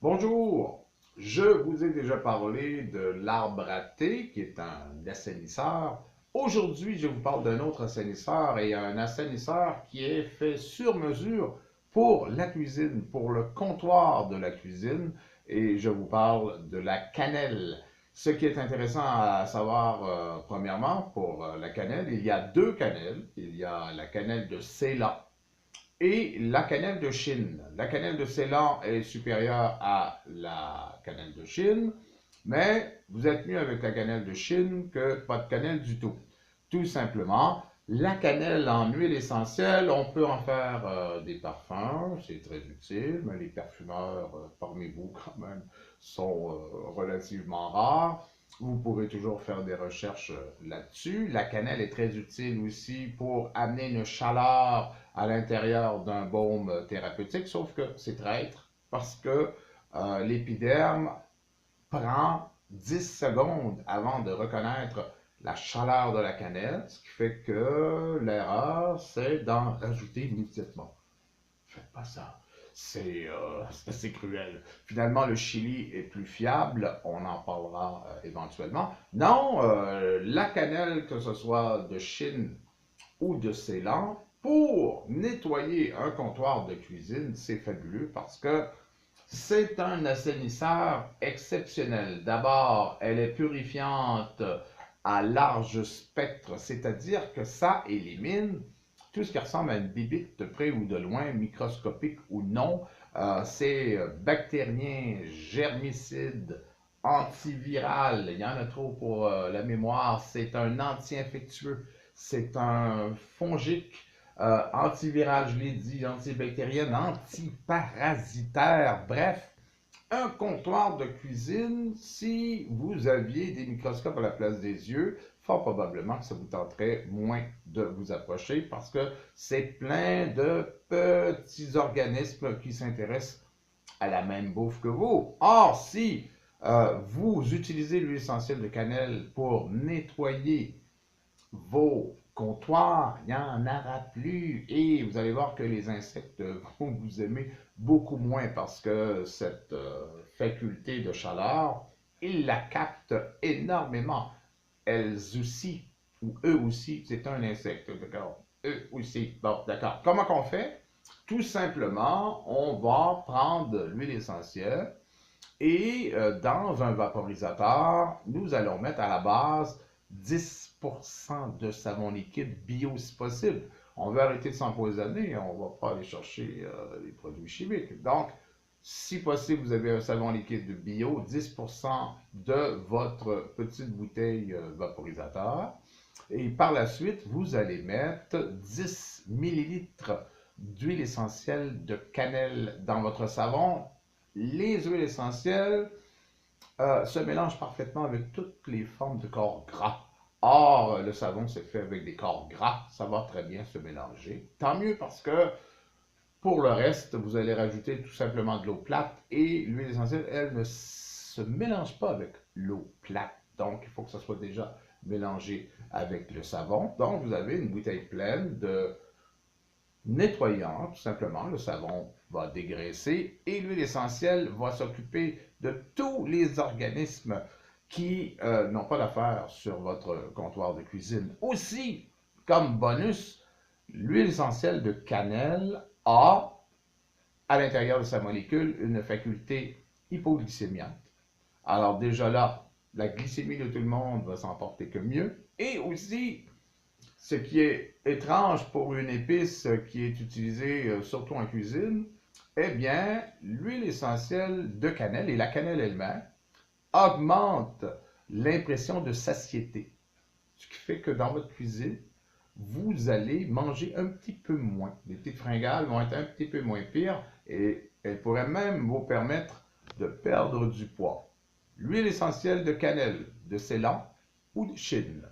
Bonjour, je vous ai déjà parlé de l'arbre à thé qui est un assainisseur. Aujourd'hui, je vous parle d'un autre assainisseur et un assainisseur qui est fait sur mesure pour la cuisine, pour le comptoir de la cuisine et je vous parle de la cannelle. Ce qui est intéressant à savoir, premièrement, pour la cannelle, il y a deux cannelles. Il y a la cannelle de Ceylan et la cannelle de Chine. La cannelle de Ceylan est supérieure à la cannelle de Chine, mais vous êtes mieux avec la cannelle de Chine que pas de cannelle du tout. Tout simplement, la cannelle en huile essentielle, on peut en faire des parfums, c'est très utile, mais les parfumeurs parmi vous quand même sont relativement rares. Vous pourrez toujours faire des recherches là-dessus. La cannelle est très utile aussi pour amener une chaleur à l'intérieur d'un baume thérapeutique, sauf que c'est traître parce que l'épiderme prend 10 secondes avant de reconnaître la chaleur de la cannelle, ce qui fait que l'erreur, c'est d'en rajouter immédiatement. Faites pas ça. C'est assez cruel. Finalement, le chili est plus fiable. On en parlera éventuellement. Non, la cannelle, que ce soit de Chine ou de Ceylan, pour nettoyer un comptoir de cuisine, c'est fabuleux parce que c'est un assainisseur exceptionnel. D'abord, elle est purifiante à large spectre, c'est-à-dire que ça élimine tout ce qui ressemble à une bibite de près ou de loin, microscopique ou non. C'est bactérien, germicide, antiviral. Il y en a trop pour la mémoire. C'est un anti-infectieux. C'est un fongique. Antiviral, je l'ai dit, antibactérienne, antiparasitaire, bref, un comptoir de cuisine, si vous aviez des microscopes à la place des yeux, fort probablement que ça vous tenterait moins de vous approcher parce que c'est plein de petits organismes qui s'intéressent à la même bouffe que vous. Or, si vous utilisez l'huile essentielle de cannelle pour nettoyer vos comptoirs, il n'y en aura plus. Et vous allez voir que les insectes vont vous aimer beaucoup moins parce que cette faculté de chaleur, ils la captent énormément. Elles aussi, ou eux aussi, c'est un insecte, d'accord? Eux aussi. Bon, d'accord. Comment qu'on fait? Tout simplement, on va prendre l'huile essentielle et dans un vaporisateur, nous allons mettre à la base 10% de savon liquide bio si possible. On veut arrêter de s'empoisonner, on ne va pas aller chercher les produits chimiques. Donc, si possible, vous avez un savon liquide bio, 10% de votre petite bouteille vaporisateur. Et par la suite, vous allez mettre 10 millilitres d'huile essentielle de cannelle dans votre savon. Les huiles essentielles se mélangent parfaitement avec toutes les formes de corps gras. Or, le savon, c'est fait avec des corps gras. Ça va très bien se mélanger. Tant mieux parce que pour le reste, vous allez rajouter tout simplement de l'eau plate et l'huile essentielle, elle ne se mélange pas avec l'eau plate. Donc, il faut que ça soit déjà mélangé avec le savon. Donc, vous avez une bouteille pleine de nettoyant, tout simplement. Le savon va dégraisser et l'huile essentielle va s'occuper de tous les organismes qui n'ont pas d'affaire sur votre comptoir de cuisine. Aussi, comme bonus, l'huile essentielle de cannelle a, à l'intérieur de sa molécule, une faculté hypoglycémiante. Alors déjà là, la glycémie de tout le monde va s'en porter que mieux. Et aussi, ce qui est étrange pour une épice qui est utilisée surtout en cuisine, eh bien, l'huile essentielle de cannelle et la cannelle elle-même augmente l'impression de satiété. Ce qui fait que dans votre cuisine, vous allez manger un petit peu moins. Les petites fringales vont être un petit peu moins pires et elles pourraient même vous permettre de perdre du poids. L'huile essentielle de cannelle, de Ceylan ou de Chine.